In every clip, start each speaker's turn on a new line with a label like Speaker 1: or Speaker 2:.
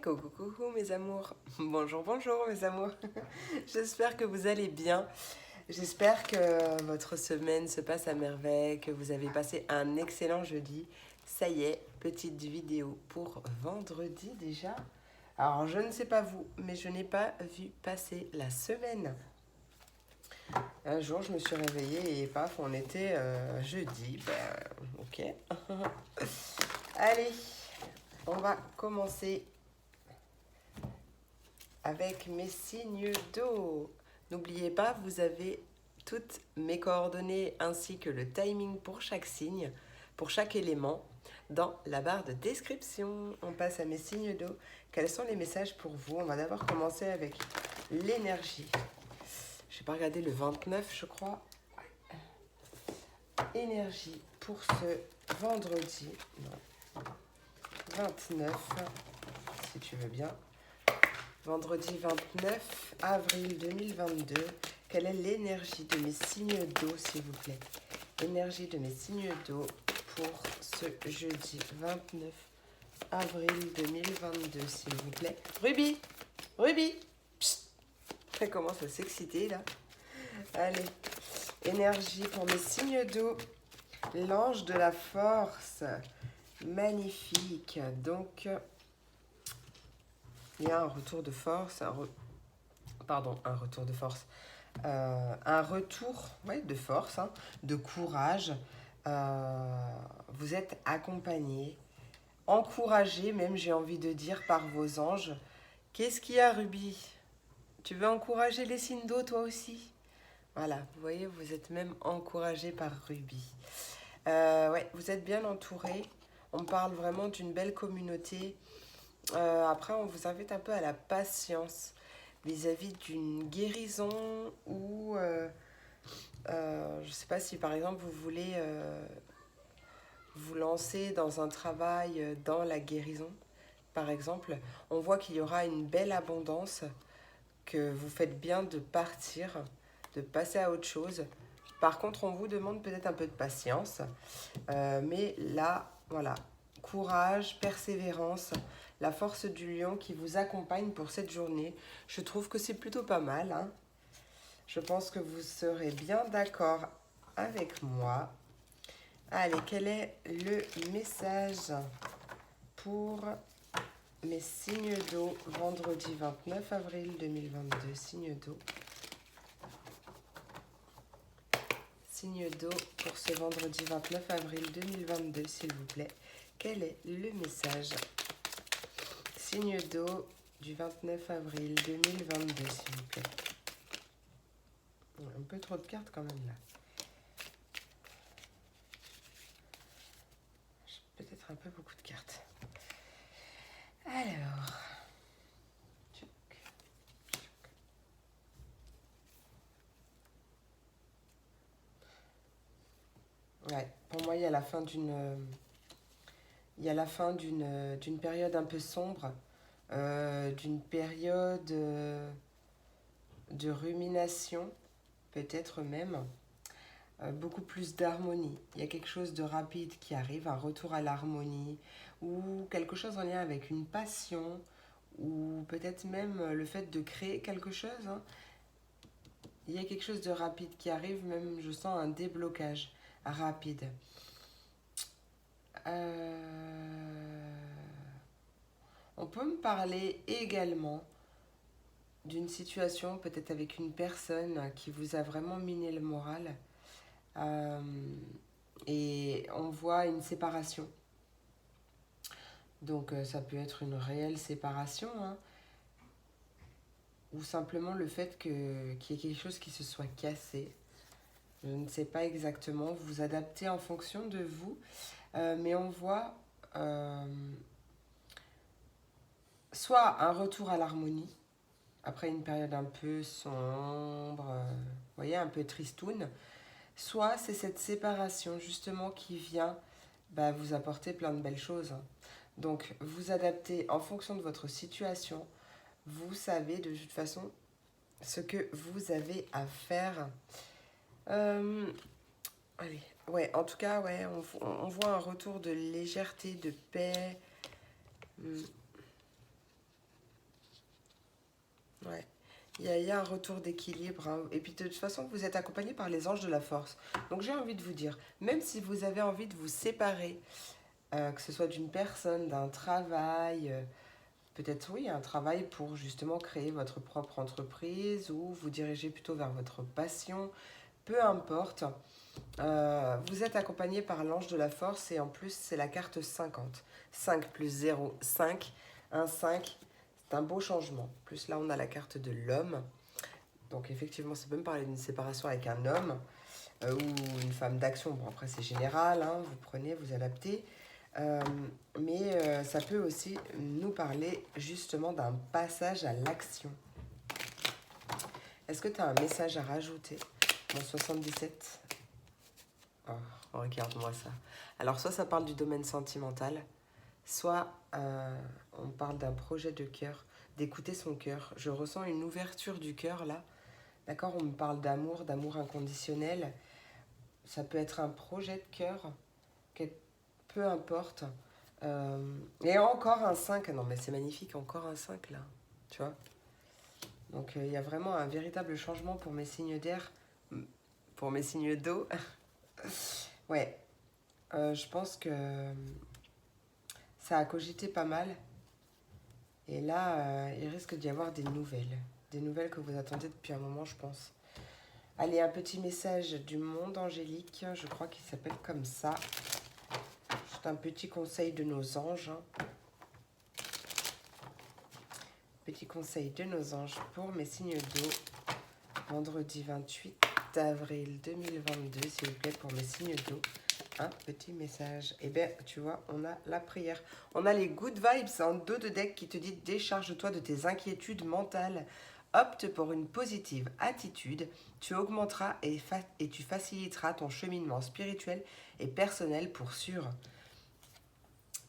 Speaker 1: Coucou mes amours. Bonjour mes amours. J'espère que vous allez bien. J'espère que votre semaine se passe à merveille, que vous avez passé un excellent jeudi. Ça y est, petite vidéo pour vendredi déjà. Alors je ne sais pas vous, mais je n'ai pas vu passer la semaine. Un jour je me suis réveillée et paf, on était jeudi. Ok. Allez, on va commencer avec mes signes d'eau. N'oubliez pas, vous avez toutes mes coordonnées ainsi que le timing pour chaque signe, pour chaque élément, dans la barre de description. On passe à mes signes d'eau. Quels sont les messages pour vous? On va d'abord commencer avec l'énergie. Je n'ai pas regardé le 29, je crois. Énergie pour ce vendredi. Non. 29, si tu veux bien. Vendredi 29 avril 2022, quelle est l'énergie de mes signes d'eau, s'il vous plaît? Énergie de mes signes d'eau pour ce jeudi 29 avril 2022, s'il vous plaît. Ruby, Psst. Elle commence à s'exciter, là. Allez, énergie pour mes signes d'eau. L'ange de la force. Magnifique. Donc... il y a un retour de force, un retour de force, un retour de force, hein, de courage. Vous êtes accompagné, encouragé même, j'ai envie de dire, par vos anges. Qu'est-ce qu'il y a, Ruby? Tu veux encourager les signes d'eau, toi aussi? Voilà, vous voyez, vous êtes même encouragé par Ruby. Ouais, vous êtes bien entouré. On parle vraiment d'une belle communauté. Après, on vous invite un peu à la patience vis-à-vis d'une guérison ou je ne sais pas si par exemple vous voulez vous lancer dans un travail dans la guérison. Par exemple, on voit qu'il y aura une belle abondance, que vous faites bien de partir, de passer à autre chose. Par contre, on vous demande peut-être un peu de patience. Mais là, voilà, courage, persévérance, la force du lion qui vous accompagne pour cette journée. Je trouve que c'est plutôt pas mal, hein. Je pense que vous serez bien d'accord avec moi. Allez, quel est le message pour mes signes d'eau vendredi 29 avril 2022? Signe d'eau. Signe d'eau pour ce vendredi 29 avril 2022, s'il vous plaît. Quel est le message? Signe d'eau du 29 avril 2022, s'il vous plaît. Un peu trop de cartes quand même là. J'ai peut-être un peu beaucoup de cartes. Alors. Ouais, pour moi, il y a la fin d'une période un peu sombre, d'une période de rumination, peut-être même, beaucoup plus d'harmonie. Il y a quelque chose de rapide qui arrive, un retour à l'harmonie, ou quelque chose en lien avec une passion, ou peut-être même le fait de créer quelque chose, hein. Il y a quelque chose de rapide qui arrive, même je sens un déblocage rapide. On peut me parler également d'une situation, peut-être avec une personne qui vous a vraiment miné le moral. Et on voit une séparation. Donc ça peut être une réelle séparation, hein, ou simplement le fait qu'il y ait quelque chose qui se soit cassé. Je ne sais pas exactement, vous adaptez en fonction de vous, mais on voit soit un retour à l'harmonie, après une période un peu sombre, vous voyez, un peu tristoune, soit c'est cette séparation justement qui vient vous apporter plein de belles choses. Donc vous adaptez en fonction de votre situation, vous savez de toute façon ce que vous avez à faire. Allez, ouais, en tout cas, ouais, on voit un retour de légèreté, de paix. Il y a un retour d'équilibre, hein. Et puis de toute façon, vous êtes accompagné par les anges de la force. Donc j'ai envie de vous dire, même si vous avez envie de vous séparer, que ce soit d'une personne, d'un travail, peut-être oui, un travail pour justement créer votre propre entreprise ou vous diriger plutôt vers votre passion, peu importe. Vous êtes accompagné par l'ange de la force et en plus c'est la carte 50. 5 plus 0, 5. Un 5, c'est un beau changement. Plus là on a la carte de l'homme. Donc effectivement ça peut me parler d'une séparation avec un homme ou une femme d'action. Bon après c'est général, hein, vous prenez, vous adaptez. Euh, mais ça peut aussi nous parler justement d'un passage à l'action. Est-ce que tu as un message à rajouter? Mon 77. Oh, regarde-moi ça. Alors, soit ça parle du domaine sentimental, soit on parle d'un projet de cœur, d'écouter son cœur. Je ressens une ouverture du cœur là. D'accord? On me parle d'amour, d'amour inconditionnel. Ça peut être un projet de cœur, peu importe. Et encore un 5. Non, mais c'est magnifique, encore un 5 là. Tu vois? Donc, il y a vraiment un véritable changement pour mes signes d'air, pour mes signes d'eau. Ouais, je pense que ça a cogité pas mal. Et là, il risque d'y avoir des nouvelles. Des nouvelles que vous attendez depuis un moment, je pense. Allez, un petit message du monde angélique, je crois qu'il s'appelle comme ça. C'est un petit conseil de nos anges. Petit conseil de nos anges pour mes signes d'eau. Vendredi 28 avril 2022, s'il vous plaît, pour mes signes d'eau. Un petit message. Eh bien, tu vois, on a la prière. On a les good vibes en dos de deck qui te dit décharge-toi de tes inquiétudes mentales. Opte pour une positive attitude. Tu augmenteras et tu faciliteras ton cheminement spirituel et personnel pour sûr.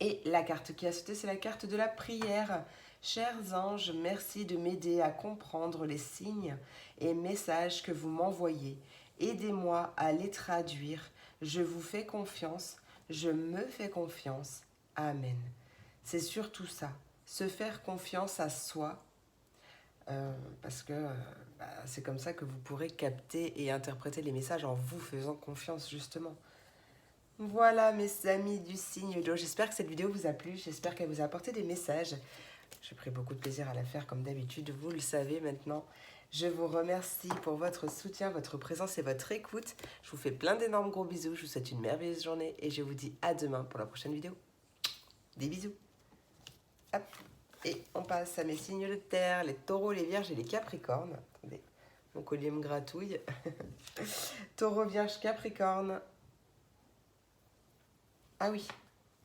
Speaker 1: Et la carte qui a sauté, c'est la carte de la prière. Chers anges, merci de m'aider à comprendre les signes et messages que vous m'envoyez. Aidez-moi à les traduire. Je vous fais confiance. Je me fais confiance. Amen. C'est surtout ça. Se faire confiance à soi. Parce que c'est comme ça que vous pourrez capter et interpréter les messages en vous faisant confiance, justement. Voilà mes amis du signe d'eau, j'espère que cette vidéo vous a plu, j'espère qu'elle vous a apporté des messages. J'ai pris beaucoup de plaisir à la faire comme d'habitude, vous le savez maintenant. Je vous remercie pour votre soutien, votre présence et votre écoute. Je vous fais plein d'énormes gros bisous, je vous souhaite une merveilleuse journée et je vous dis à demain pour la prochaine vidéo. Des bisous. Hop. Et on passe à mes signes de terre, les taureaux, les vierges et les capricornes. Attendez, mon collier me gratouille. Taureau, vierge, capricorne. Ah oui,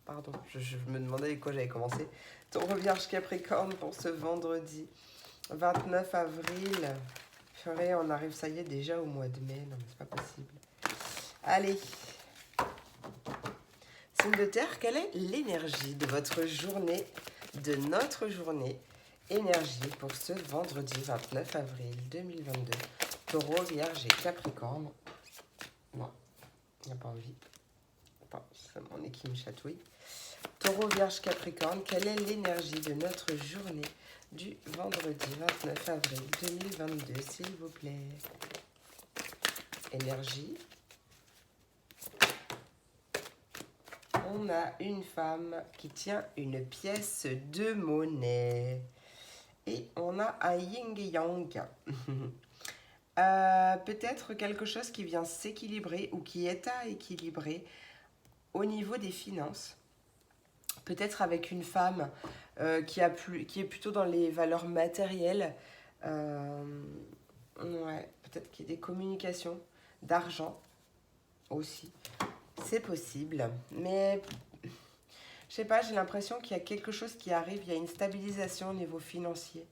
Speaker 1: pardon, je me demandais avec quoi j'avais commencé. Taureau, vierge, capricorne pour ce vendredi 29 avril. Purée, on arrive, ça y est, déjà au mois de mai. Non, mais c'est pas possible. Allez. Signe de terre, quelle est l'énergie de votre journée, de notre journée? Énergie pour ce vendredi 29 avril 2022. Taureau, vierge et capricorne. Non, il n'y a pas envie. C'est mon nez qui me chatouille. Taureau, vierge, capricorne, quelle est l'énergie de notre journée du vendredi 29 avril 2022, s'il vous plaît? Énergie. On a une femme qui tient une pièce de monnaie. Et on a un yin-yang. Peut-être quelque chose qui vient s'équilibrer ou qui est à équilibrer au niveau des finances, peut-être avec une femme qui est plutôt dans les valeurs matérielles, ouais, peut-être qu'il y a des communications, d'argent aussi, c'est possible, mais je sais pas, j'ai l'impression qu'il y a quelque chose qui arrive, il y a une stabilisation au niveau financier.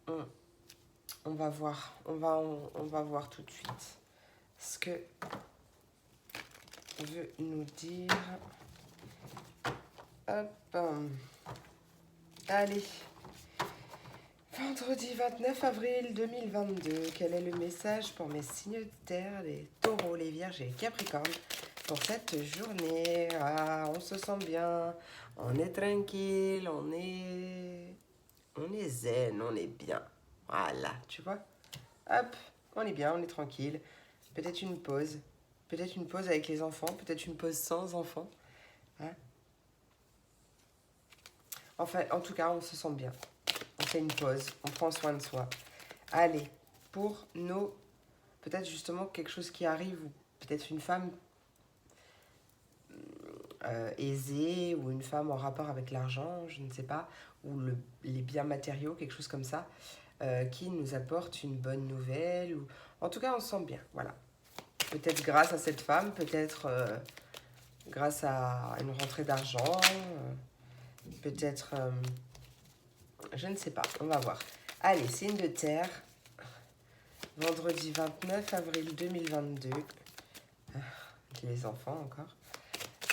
Speaker 1: On va voir, on va voir tout de suite ce que veut nous dire. Hop. Allez. Vendredi 29 avril 2022. Quel est le message pour mes signes de terre, les taureaux, les vierges et les capricornes pour cette journée? Ah, on se sent bien, on est tranquille, on est zen, on est bien. Voilà, tu vois. Hop, on est bien, on est tranquille. Peut-être une pause. Peut-être une pause avec les enfants, peut-être une pause sans enfants. Hein. Enfin, en tout cas, on se sent bien. On fait une pause, on prend soin de soi. Allez, pour nos... Peut-être justement quelque chose qui arrive, ou peut-être une femme aisée, ou une femme en rapport avec l'argent, je ne sais pas, ou les biens matériaux, quelque chose comme ça, qui nous apporte une bonne nouvelle. Ou... En tout cas, on se sent bien, voilà. Peut-être grâce à cette femme, peut-être grâce à une rentrée d'argent, peut-être... je ne sais pas, on va voir. Allez, signe de terre, vendredi 29 avril 2022. Les enfants encore.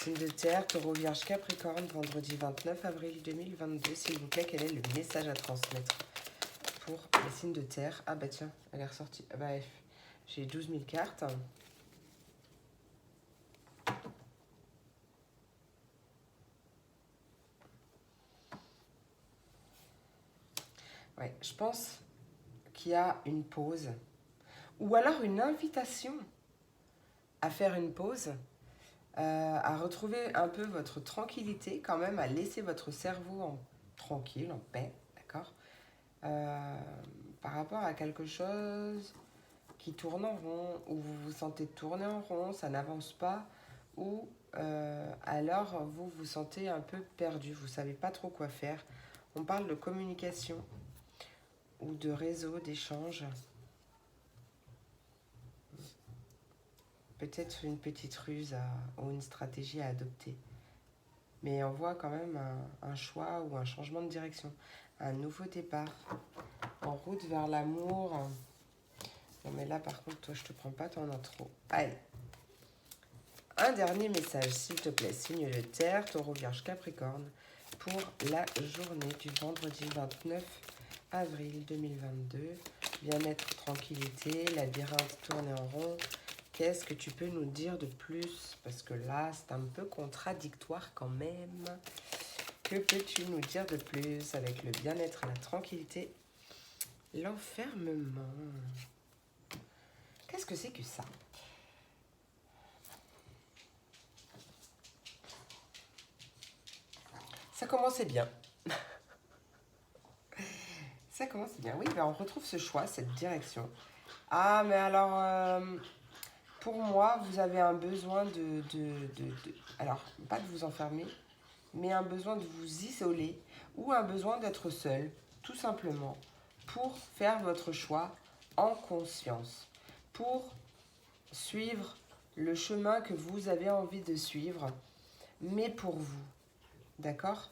Speaker 1: Signe de terre, taureau, vierge, capricorne, vendredi 29 avril 2022. S'il vous plaît, quel est le message à transmettre pour les signes de terre? Ah bah tiens, elle est ressortie. Ah bah, j'ai 12 000 cartes. Ouais, je pense qu'il y a une pause. Ou alors une invitation à faire une pause, à retrouver un peu votre tranquillité quand même, à laisser votre cerveau tranquille, en paix, d'accord, par rapport à quelque chose qui tourne en rond, ou vous vous sentez tourner en rond, ça n'avance pas, ou alors vous vous sentez un peu perdu, vous ne savez pas trop quoi faire. On parle de communication ou de réseau, d'échange. Peut-être une petite ruse ou une stratégie à adopter. Mais on voit quand même un choix ou un changement de direction. Un nouveau départ. En route vers l'amour. Non mais là par contre, toi je te prends pas ton intro. Allez. Un dernier message, s'il te plaît. Signe de terre, taureau, vierge, capricorne. Pour la journée du vendredi 29 avril 2022. Bien-être, tranquillité, labyrinthe tourné en rond. Qu'est-ce que tu peux nous dire de plus? Parce que là, c'est un peu contradictoire quand même. Que peux-tu nous dire de plus avec le bien-être, la tranquillité, l'enfermement? Qu'est-ce que c'est que ça? Ça commençait bien. Ça commençait bien. Oui, ben on retrouve ce choix, cette direction. Ah, mais alors, pour moi, vous avez un besoin alors, pas de vous enfermer, mais un besoin de vous isoler ou un besoin d'être seul, tout simplement, pour faire votre choix en conscience, pour suivre le chemin que vous avez envie de suivre, mais pour vous, d'accord?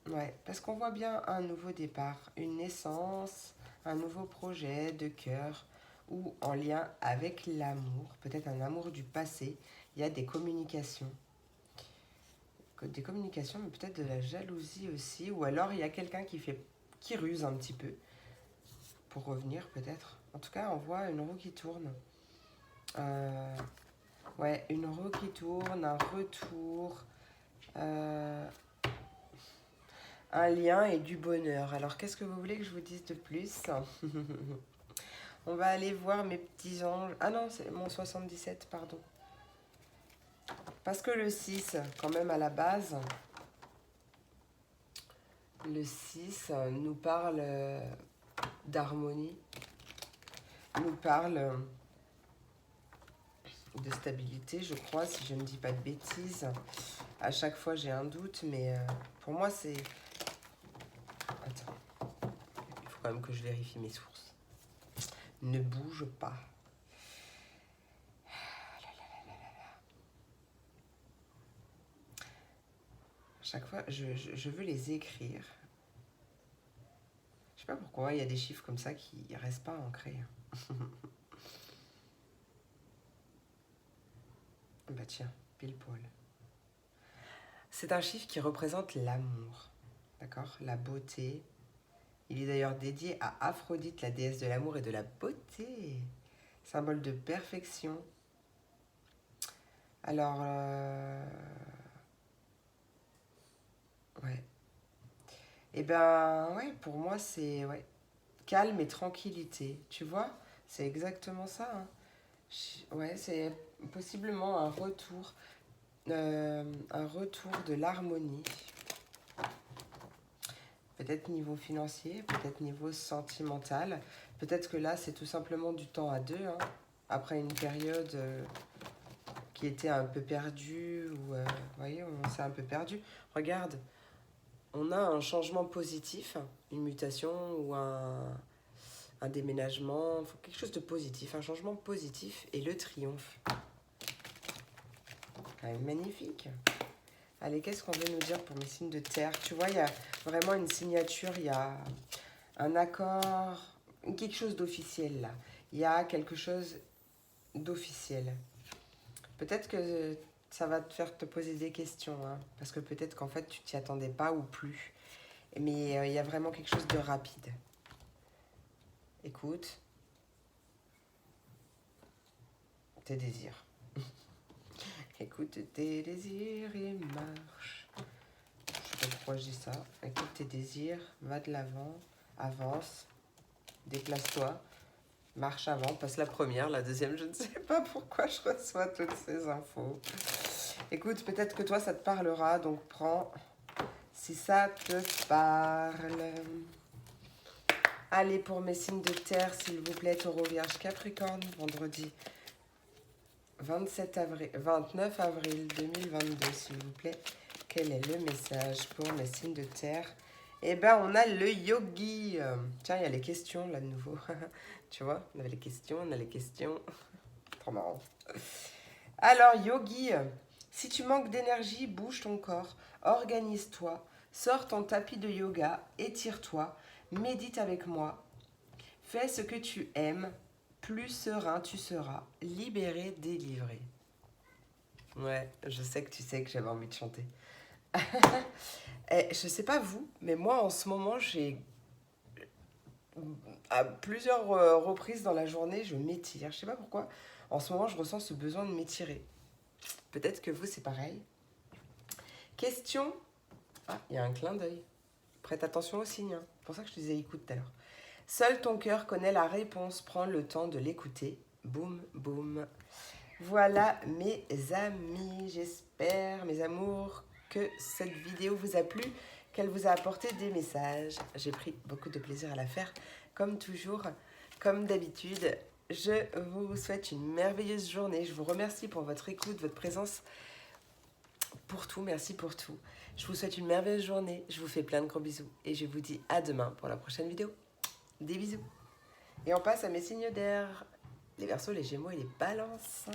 Speaker 1: Ouais, parce qu'on voit bien un nouveau départ, une naissance, un nouveau projet de cœur ou en lien avec l'amour, peut-être un amour du passé. Il y a des communications, mais peut-être de la jalousie aussi, ou alors il y a quelqu'un qui ruse un petit peu pour revenir peut-être. En tout cas, on voit une roue qui tourne. Ouais, une roue qui tourne, un retour. Un lien et du bonheur. Alors, qu'est-ce que vous voulez que je vous dise de plus? On va aller voir mes petits anges. Ah non, c'est mon 77, pardon. Parce que le 6, quand même à la base, le 6 nous parle d'harmonie, nous parle de stabilité, je crois, si je ne dis pas de bêtises. À chaque fois, j'ai un doute, mais pour moi, c'est... Attends, il faut quand même que je vérifie mes sources. Ne bouge pas. Chaque fois, je veux les écrire. Je sais pas pourquoi, il y a des chiffres comme ça qui ne restent pas ancrés. Bah tiens, pile poil. C'est un chiffre qui représente l'amour, d'accord? La beauté. Il est d'ailleurs dédié à Aphrodite, la déesse de l'amour et de la beauté. Symbole de perfection. Alors, ouais. Et ben, ouais, pour moi, c'est ouais, calme et tranquillité. Tu vois? C'est exactement ça, hein. Ouais, c'est possiblement un retour de l'harmonie. Peut-être niveau financier, peut-être niveau sentimental. Peut-être que là, c'est tout simplement du temps à deux, hein. Après une période qui était un peu perdue, ou vous voyez, on s'est un peu perdu. Regarde, on a un changement positif, une mutation ou un déménagement, quelque chose de positif, un changement positif et le triomphe. Quand même magnifique. Allez, qu'est-ce qu'on veut nous dire pour mes signes de terre? Tu vois, il y a vraiment une signature, il y a un accord, quelque chose d'officiel là. Il y a quelque chose d'officiel. Peut-être que ça va te faire te poser des questions, hein, parce que peut-être qu'en fait tu t'y attendais pas ou plus. Mais il y a vraiment quelque chose de rapide. Écoute, tes désirs. Écoute tes désirs et marche. Je sais pas pourquoi je dis ça. Écoute tes désirs, va de l'avant, avance, déplace-toi, marche avant, passe la première, la deuxième, je ne sais pas pourquoi je reçois toutes ces infos. Écoute, peut-être que toi ça te parlera, donc prends si ça te parle. Allez, pour mes signes de terre, s'il vous plaît, Taureau, Vierge, Capricorne, vendredi 29 avril 2022, s'il vous plaît. Quel est le message pour mes signes de terre? Eh ben, on a le yogi. Tiens, il y a les questions, là, de nouveau. Tu vois, on avait les questions, on a les questions. Trop marrant. Alors, yogi, si tu manques d'énergie, bouge ton corps, organise-toi, sors ton tapis de yoga, étire-toi, médite avec moi, fais ce que tu aimes, plus serein tu seras, libéré, délivré. Ouais, je sais que tu sais que j'avais envie de chanter. Je sais pas vous, mais moi en ce moment, j'ai à plusieurs reprises dans la journée, je m'étire. Je sais pas pourquoi. En ce moment, je ressens ce besoin de m'étirer. Peut-être que vous, c'est pareil. Question. Ah, il y a un clin d'œil. Prête attention au signe, hein. C'est pour ça que je te disais écoute tout à l'heure. Seul ton cœur connaît la réponse. Prends le temps de l'écouter. Boum, boum. Voilà mes amis, j'espère, mes amours, que cette vidéo vous a plu, qu'elle vous a apporté des messages. J'ai pris beaucoup de plaisir à la faire, comme toujours, comme d'habitude. Je vous souhaite une merveilleuse journée. Je vous remercie pour votre écoute, votre présence, pour tout. Merci pour tout. Je vous souhaite une merveilleuse journée. Je vous fais plein de gros bisous. Et je vous dis à demain pour la prochaine vidéo. Des bisous. Et on passe à mes signes d'air. Les Verseaux, les Gémeaux et les Balances.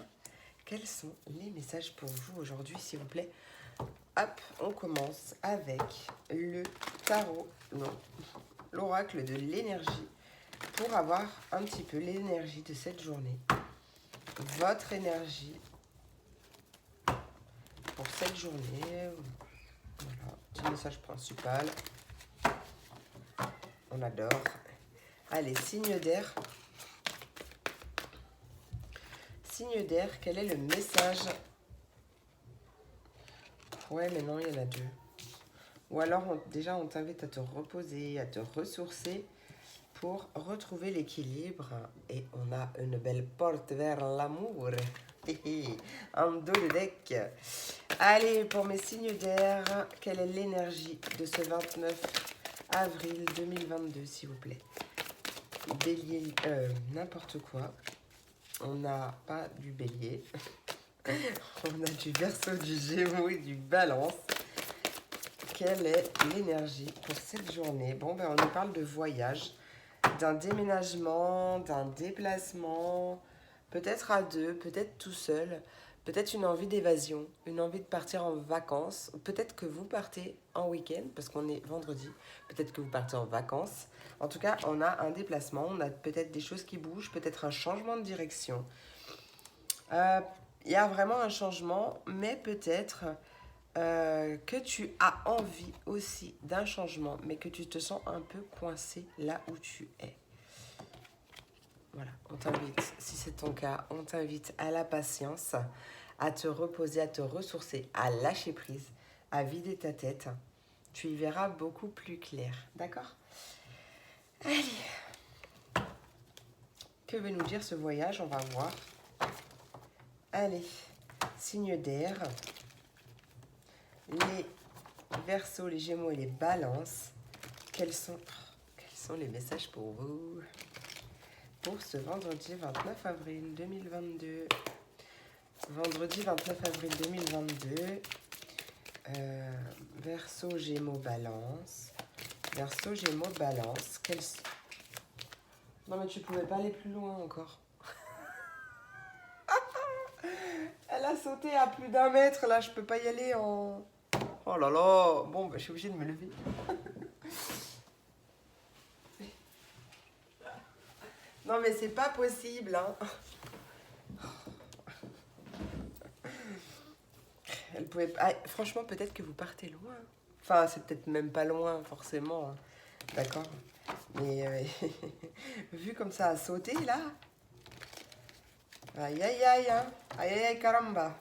Speaker 1: Quels sont les messages pour vous aujourd'hui, s'il vous plaît? Hop, on commence avec le tarot, non, l'oracle de l'énergie, pour avoir un petit peu l'énergie de cette journée. Votre énergie pour cette journée. Voilà, petit message principal. On adore. Allez, signe d'air. Signe d'air, quel est le message? Ouais, mais non, il y en a deux. Ou alors, déjà, on t'invite à te reposer, à te ressourcer pour retrouver l'équilibre. Et on a une belle porte vers l'amour. Un dos de deck. Allez, pour mes signes d'air, quelle est l'énergie de ce 29 avril 2022, s'il vous plaît? Bélier, n'importe quoi. On n'a pas du bélier. On a du Verseau, du Gémeaux et du Balance. Quelle est l'énergie pour cette journée? Bon, ben, on nous parle de voyage, d'un déménagement, d'un déplacement, peut-être à deux, peut-être tout seul, peut-être une envie d'évasion, une envie de partir en vacances. Peut-être que vous partez en week-end, parce qu'on est vendredi. Peut-être que vous partez en vacances. En tout cas, on a un déplacement, on a peut-être des choses qui bougent, peut-être un changement de direction. Il y a vraiment un changement, mais peut-être que tu as envie aussi d'un changement, mais que tu te sens un peu coincé là où tu es. Voilà, on t'invite, si c'est ton cas, on t'invite à la patience, à te reposer, à te ressourcer, à lâcher prise, à vider ta tête Tu y verras beaucoup plus clair, d'accord? Allez. Que veut nous dire ce voyage? On va voir. Allez, signe d'air. Les Verseaux, les Gémeaux et les Balances. Quels sont les messages pour vous pour ce vendredi 29 avril 2022? Vendredi 29 avril 2022. Verseau, Gémeaux, Balance. Verseau, Gémeaux, Balance. Non mais tu pouvais pas aller plus loin encore. Elle a sauté à plus d'1 mètre, là je peux pas y aller en... Oh là là. Bon, bah, je suis obligée de me lever. Non mais c'est pas possible, hein. Elle pouvait... Ah, franchement, peut-être que vous partez loin. Enfin, c'est peut-être même pas loin, forcément. Hein. D'accord. Mais vu comme ça a sauté, là. Aïe, aïe, aïe, hein. Aïe, aïe, aïe, caramba.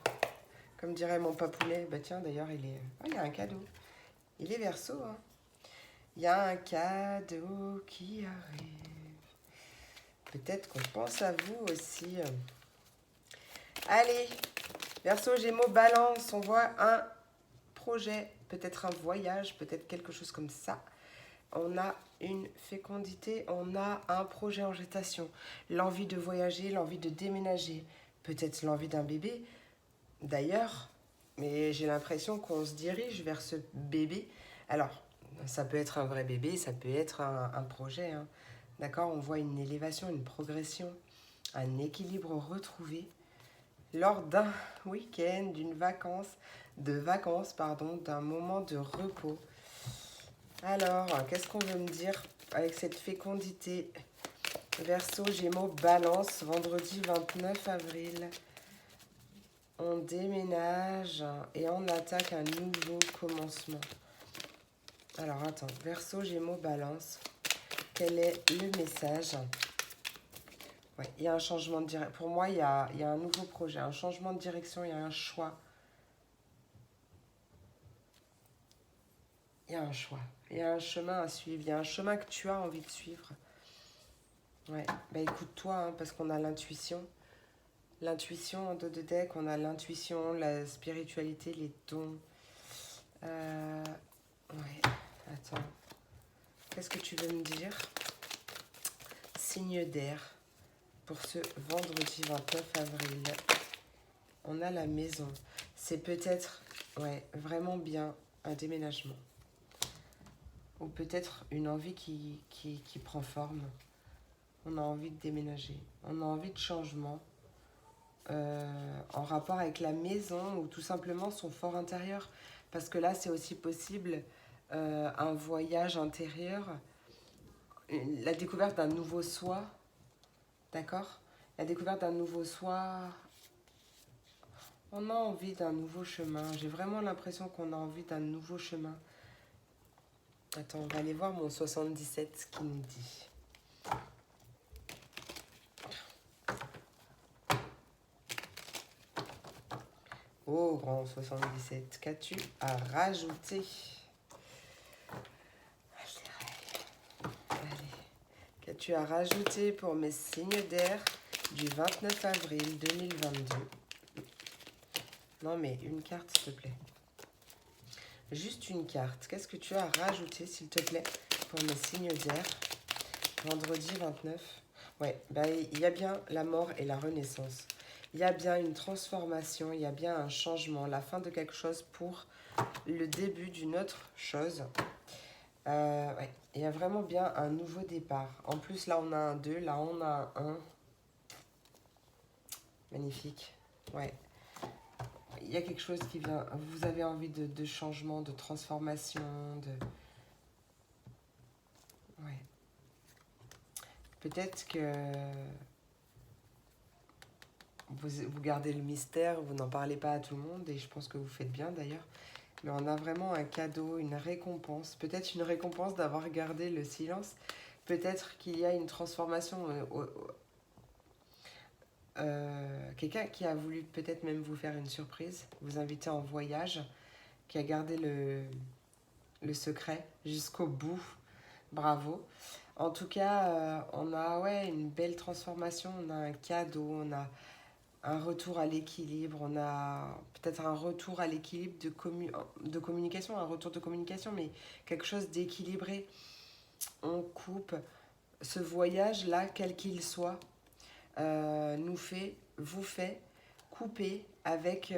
Speaker 1: Comme dirait mon papounet. Bah tiens, d'ailleurs, il est... Ah, il y a un cadeau. Il est Verseau, hein. Il y a un cadeau qui arrive. Peut-être qu'on pense à vous aussi. Allez, Verseau, Gémeaux, Balance, on voit un projet, peut-être un voyage, peut-être quelque chose comme ça. On a une fécondité, on a un projet en gestation. L'envie de voyager, l'envie de déménager, peut-être l'envie d'un bébé. D'ailleurs, mais j'ai l'impression qu'on se dirige vers ce bébé. Alors, ça peut être un vrai bébé, ça peut être un projet. Hein. D'accord? On voit une élévation, une progression, un équilibre retrouvé lors d'un week-end, d'un moment de repos. Alors, qu'est-ce qu'on veut me dire avec cette fécondité? Verseau, Gémeaux, Balance, vendredi 29 avril. On déménage et on attaque un nouveau commencement. Alors, attends. Verseau, Gémeaux, Balance. Quel est le message? Ouais, il y a un changement de direction. Pour moi, il y a un nouveau projet, un changement de direction, il y a un choix. Il y a un choix. Il y a un chemin à suivre. Il y a un chemin que tu as envie de suivre. Ouais, bah écoute-toi, hein, parce qu'on a l'intuition. L'intuition en dos de deck, on a l'intuition, la spiritualité, les dons. Ouais, attends. Qu'est-ce que tu veux me dire? Signe d'air. Pour ce vendredi 29 avril, on a la maison. C'est peut-être, ouais, vraiment bien un déménagement. Ou peut-être une envie qui prend forme. On a envie de déménager. On a envie de changement. En rapport avec la maison ou tout simplement son fort intérieur. Parce que là, c'est aussi possible un voyage intérieur, la découverte d'un nouveau soi. D'accord? La découverte d'un nouveau soi. On a envie d'un nouveau chemin. J'ai vraiment l'impression qu'on a envie d'un nouveau chemin. Attends, on va aller voir mon 77, ce qu'il nous dit. Oh, grand 77, qu'as-tu à rajouter? Allez. Qu'as-tu à rajouter pour mes signes d'air du 29 avril 2022? Non, mais une carte, s'il te plaît. Juste une carte. Qu'est-ce que tu as à rajouter, s'il te plaît, pour mes signes d'air? Vendredi 29. Ouais, bah, il y a bien la mort et la renaissance. Il y a bien une transformation, il y a bien un changement, la fin de quelque chose pour le début d'une autre chose. Ouais, il y a vraiment bien un nouveau départ. En plus, là, on a un 2, là, on a un 1. Magnifique. Ouais. Il y a quelque chose qui vient. Vous avez envie de changement, de transformation, de... Ouais. Peut-être que vous gardez le mystère, vous n'en parlez pas à tout le monde, et je pense que vous faites bien d'ailleurs. Mais on a vraiment un cadeau, une récompense. Peut-être une récompense d'avoir gardé le silence. Peut-être qu'il y a une transformation. Quelqu'un qui a voulu peut-être même vous faire une surprise, vous inviter en voyage, qui a gardé le secret jusqu'au bout. Bravo. En tout cas, on a ouais, une belle transformation, on a un cadeau, on a un retour à l'équilibre, on a peut-être un retour à l'équilibre de communication, un retour de communication, mais quelque chose d'équilibré. On coupe ce voyage-là, quel qu'il soit, vous fait couper avec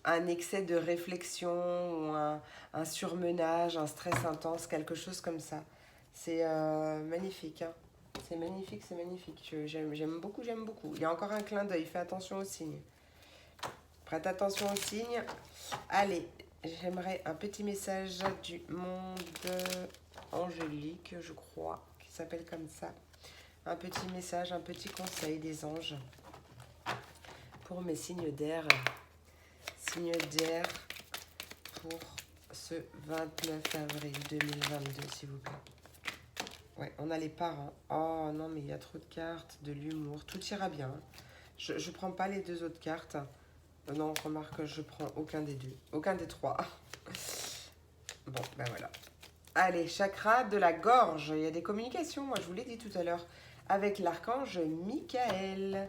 Speaker 1: un excès de réflexion ou un surmenage, un stress intense, quelque chose comme ça. C'est magnifique, hein. C'est magnifique, c'est magnifique. J'aime beaucoup, j'aime beaucoup. Il y a encore un clin d'œil, fais attention aux signes. Prête attention aux signes. Allez, j'aimerais un petit message du monde angélique, je crois, qui s'appelle comme ça. Un petit message, un petit conseil des anges pour mes signes d'air. Signes d'air pour ce 29 avril 2022, s'il vous plaît. Ouais, on a les parents. Oh non, mais il y a trop de cartes, de l'humour. Tout ira bien. Je ne prends pas les deux autres cartes. Non, remarque, je prends aucun des deux. Aucun des trois. Bon, ben voilà. Allez, chakra de la gorge. Il y a des communications, moi je vous l'ai dit tout à l'heure. Avec l'archange Michael.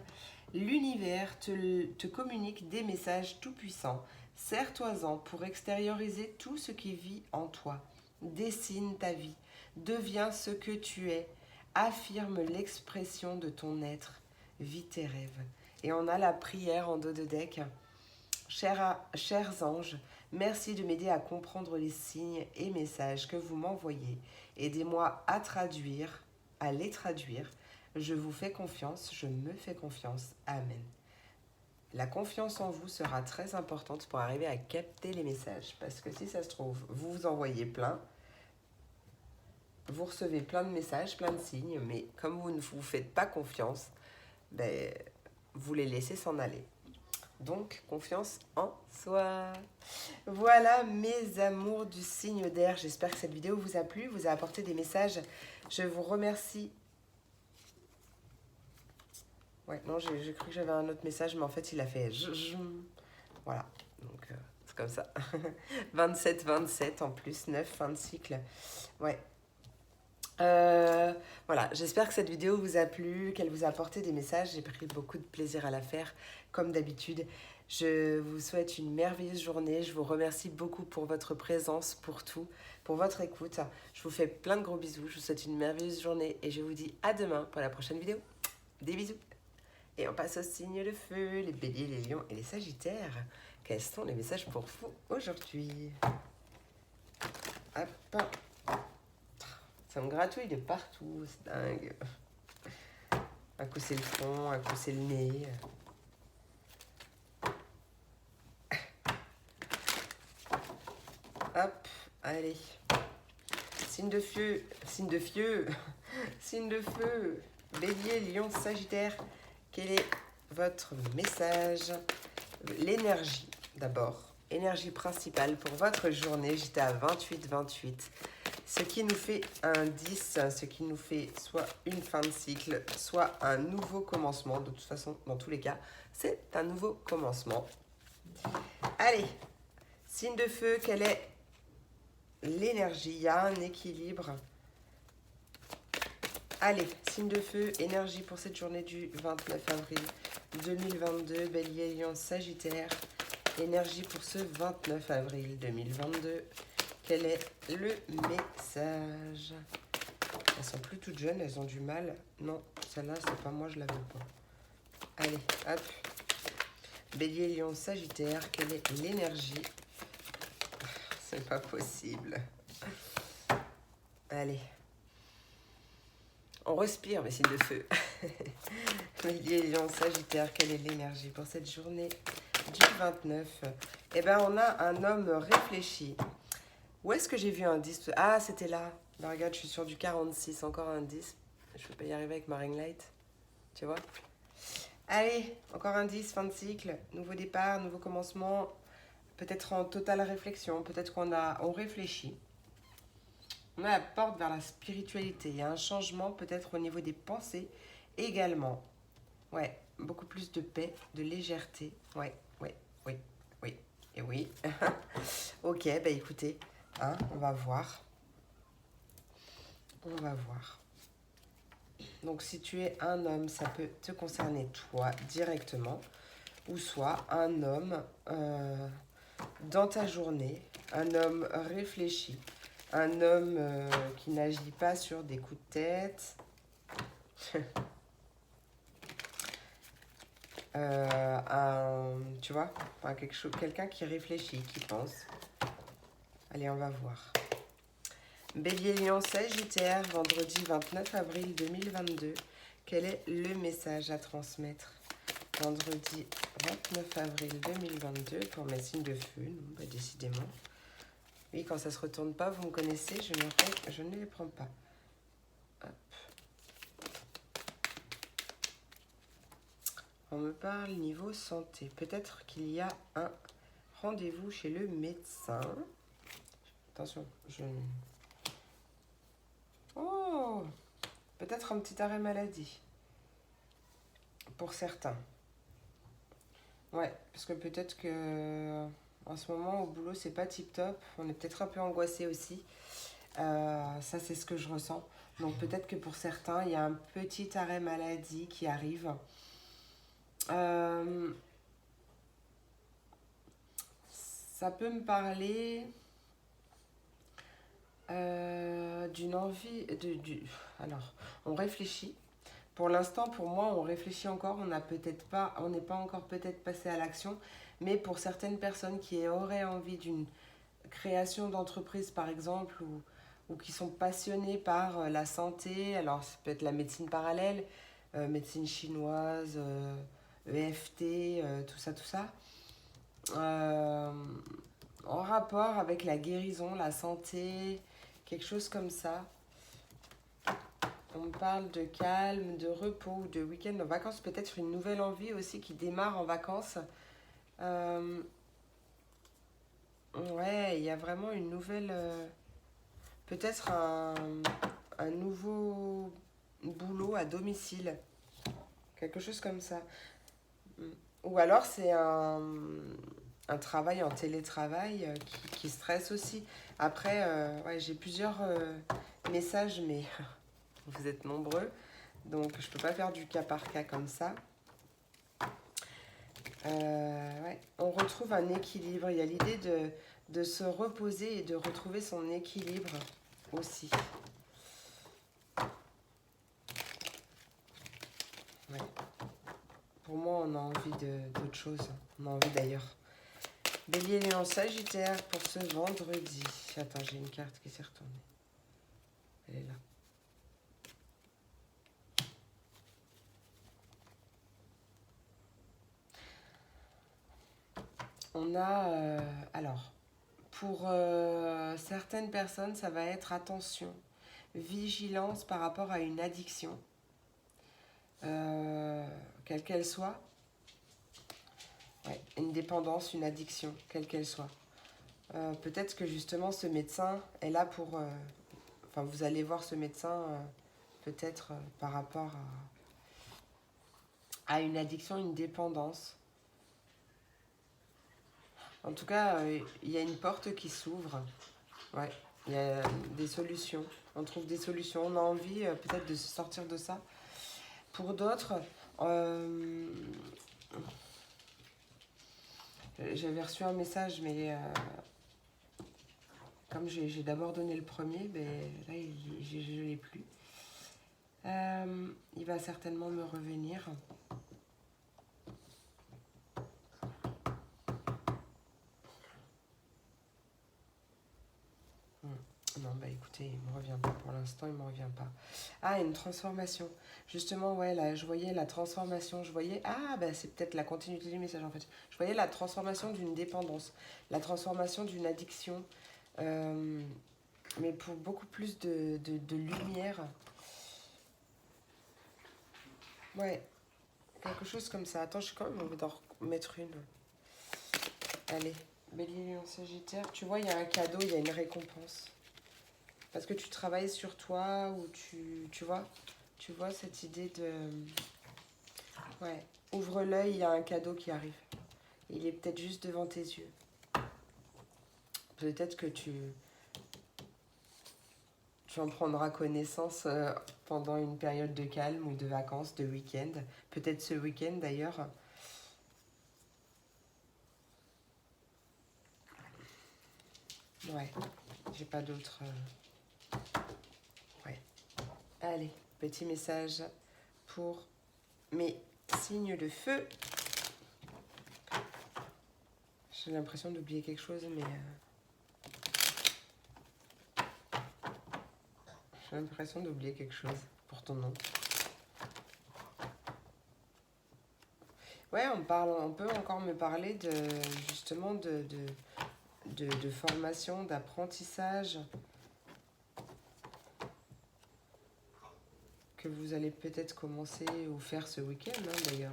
Speaker 1: L'univers te communique des messages tout-puissants. Serre-toi-en pour extérioriser tout ce qui vit en toi. Dessine ta vie. Deviens ce que tu es. Affirme l'expression de ton être. Vis tes rêves. Et on a la prière en dos de deck. Chers anges, merci de m'aider à comprendre les signes et messages que vous m'envoyez. Aidez-moi à les traduire. Je vous fais confiance, je me fais confiance. Amen. La confiance en vous sera très importante pour arriver à capter les messages. Parce que si ça se trouve, vous vous envoyez plein, vous recevez plein de messages, plein de signes, mais comme vous ne vous faites pas confiance, ben, vous les laissez s'en aller. Donc, confiance en soi. Voilà mes amours du signe d'air. J'espère que cette vidéo vous a plu, vous a apporté des messages. Je vous remercie. Ouais, non, j'ai cru que j'avais un autre message, mais en fait, il a fait... Voilà, donc c'est comme ça. 27 en plus, 9, fin de cycle. Ouais. Voilà, j'espère que cette vidéo vous a plu, qu'elle vous a apporté des messages. J'ai pris beaucoup de plaisir à la faire, comme d'habitude. Je vous souhaite une merveilleuse journée. Je vous remercie beaucoup pour votre présence, pour tout, pour votre écoute. Je vous fais plein de gros bisous. Je vous souhaite une merveilleuse journée et je vous dis à demain pour la prochaine vidéo. Des bisous. Et on passe aux signes de feu, les béliers, les lions et les sagittaires. Quels sont les messages pour vous aujourd'hui? Hop. Ça me gratouille de partout, c'est dingue. Un coup c'est le front, un coup c'est le nez. Hop, allez. Signe de feu, signe de feu, signe de feu. Bélier, lion, sagittaire. Quel est votre message? L'énergie, d'abord. Énergie principale pour votre journée. J'étais à 28. Ce qui nous fait un 10, ce qui nous fait soit une fin de cycle, soit un nouveau commencement. De toute façon, dans tous les cas, c'est un nouveau commencement. Allez, signe de feu, quelle est l'énergie? Il y a un équilibre. Allez, signe de feu, énergie pour cette journée du 29 avril 2022. Bélier, lion, sagittaire. Énergie pour ce 29 avril 2022. Quel est le message? Elles sont plus toutes jeunes, elles ont du mal. Non, celle-là, c'est pas moi, je la veux pas. Allez, hop. Bélier, lion, sagittaire. Quelle est l'énergie? C'est pas possible. Allez. On respire, mes signes de feu. Bélier, lion, sagittaire. Quelle est l'énergie pour cette journée du 29? Eh bien, on a un homme réfléchi. Où est-ce que j'ai vu un 10? Ah, c'était là. Bah, regarde, je suis sur du 46, encore un 10. Je peux pas y arriver avec ma ring light. Tu vois? Allez, encore un 10, fin de cycle. Nouveau départ, nouveau commencement. Peut-être en totale réflexion. Peut-être on réfléchit. On a la porte vers la spiritualité. Il y a un changement peut-être au niveau des pensées également. Ouais, beaucoup plus de paix, de légèreté. Ouais. Et oui. Ok, bah écoutez, Hein, on va voir. On va voir. Donc, si tu es un homme, ça peut te concerner toi directement. Ou soit un homme dans ta journée, un homme réfléchi, un homme qui n'agit pas sur des coups de tête. Tu vois, enfin, quelqu'un qui réfléchit, qui pense. Allez, on va voir. Bélier, Lion, Sagittaire, vendredi 29 avril 2022. Quel est le message à transmettre? Vendredi 29 avril 2022 pour mes signes de feu. Non, bah, décidément. Oui, quand ça se retourne pas, vous me connaissez, je ne les prends pas. Hop. On me parle niveau santé. Peut-être qu'il y a un rendez-vous chez le médecin. Attention, Oh, peut-être un petit arrêt maladie. Pour certains. Ouais, parce que peut-être que en ce moment au boulot c'est pas tip top. On est peut-être un peu angoissé aussi. Ça c'est ce que je ressens. Donc peut-être que pour certains il y a un petit arrêt maladie qui arrive. Ça peut me parler d'une envie alors, on réfléchit. Pour l'instant, pour moi, on réfléchit encore. On n'est pas encore peut-être passé à l'action. Mais pour certaines personnes qui auraient envie d'une création d'entreprise, par exemple, ou qui sont passionnées par la santé, alors ça peut être la médecine parallèle, médecine chinoise, EFT, tout ça, tout ça. En rapport avec la guérison, la santé, quelque chose comme ça. On parle de calme, de repos, de week-end en vacances, peut-être une nouvelle envie aussi qui démarre en vacances. Ouais, il y a vraiment une nouvelle... peut-être un nouveau boulot à domicile. Quelque chose comme ça. Ou alors c'est un travail en télétravail qui stresse aussi. Après, ouais, j'ai plusieurs messages, mais vous êtes nombreux. Donc, je ne peux pas faire du cas par cas comme ça. Ouais. On retrouve un équilibre. Il y a l'idée de se reposer et de retrouver son équilibre aussi. Ouais. Pour moi, on a envie d'autre chose. On a envie d'ailleurs. Bélier, Lion, Sagittaire pour ce vendredi. Attends, j'ai une carte qui s'est retournée. Elle est là. On a, alors, pour certaines personnes, ça va être attention, vigilance par rapport à une addiction, quelle qu'elle soit. Ouais, une dépendance, une addiction, quelle qu'elle soit. Peut-être que justement ce médecin est là pour... enfin, vous allez voir ce médecin peut-être par rapport à une addiction, une dépendance. En tout cas, il y a une porte qui s'ouvre. Ouais, il y a des solutions. On trouve des solutions. On a envie peut-être de se sortir de ça. Pour d'autres, j'avais reçu un message, mais comme j'ai d'abord donné le premier, ben, là, je ne l'ai plus. Il va certainement me revenir. Non, bah écoutez, il me revient pas pour l'instant, il me revient pas. Ah, une transformation. Justement, ouais, là, je voyais la transformation, je voyais... Ah, bah c'est peut-être la continuité du message en fait. Je voyais la transformation d'une dépendance, la transformation d'une addiction, mais pour beaucoup plus de lumière. Ouais, quelque chose comme ça. Attends, je suis quand même envie d'en mettre une. Allez, Bélier, Lion, Sagittaire. Tu vois, il y a un cadeau, il y a une récompense. Parce que tu travailles sur toi ou tu vois cette idée de... Ouais, ouvre l'œil, il y a un cadeau qui arrive. Il est peut-être juste devant tes yeux. Peut-être que tu en prendras connaissance pendant une période de calme ou de vacances, de week-end. Peut-être ce week-end d'ailleurs. Ouais, j'ai pas d'autres... Ouais. Allez, petit message pour mes signes de feu. J'ai l'impression d'oublier quelque chose, mais... J'ai l'impression d'oublier quelque chose pour ton nom. Ouais, on peut encore me parler de justement de formation, d'apprentissage que vous allez peut-être commencer ou faire ce week-end d'ailleurs.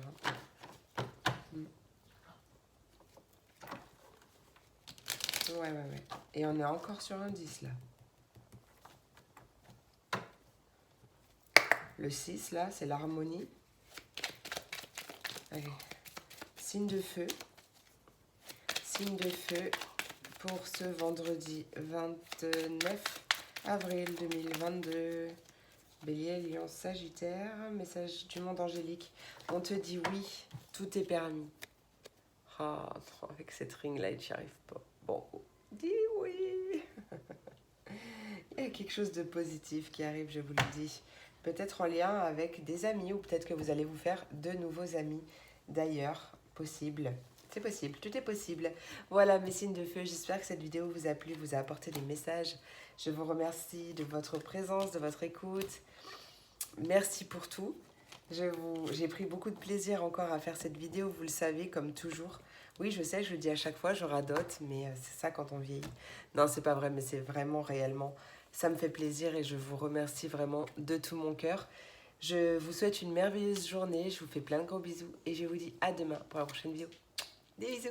Speaker 1: Ouais. Et on est encore sur un 10 là. Le 6 là, c'est l'harmonie. Allez. Signe de feu. Signe de feu pour ce vendredi 29 avril 2022. Bélier, Lion, Sagittaire, message du monde angélique. On te dit oui, tout est permis. Ah, oh, avec cette ring light, j'y arrive pas. Bon, dis oui. Il y a quelque chose de positif qui arrive, je vous le dis. Peut-être en lien avec des amis ou peut-être que vous allez vous faire de nouveaux amis. D'ailleurs, possible. C'est possible, tout est possible. Voilà mes signes de feu, j'espère que cette vidéo vous a plu, vous a apporté des messages. Je vous remercie de votre présence, de votre écoute. Merci pour tout. J'ai pris beaucoup de plaisir encore à faire cette vidéo, vous le savez, comme toujours. Oui, je sais, je le dis à chaque fois, je radote, mais c'est ça quand on vieillit. Non, c'est pas vrai, mais c'est vraiment réellement. Ça me fait plaisir et je vous remercie vraiment de tout mon cœur. Je vous souhaite une merveilleuse journée, je vous fais plein de gros bisous et je vous dis à demain pour la prochaine vidéo. Des bisous!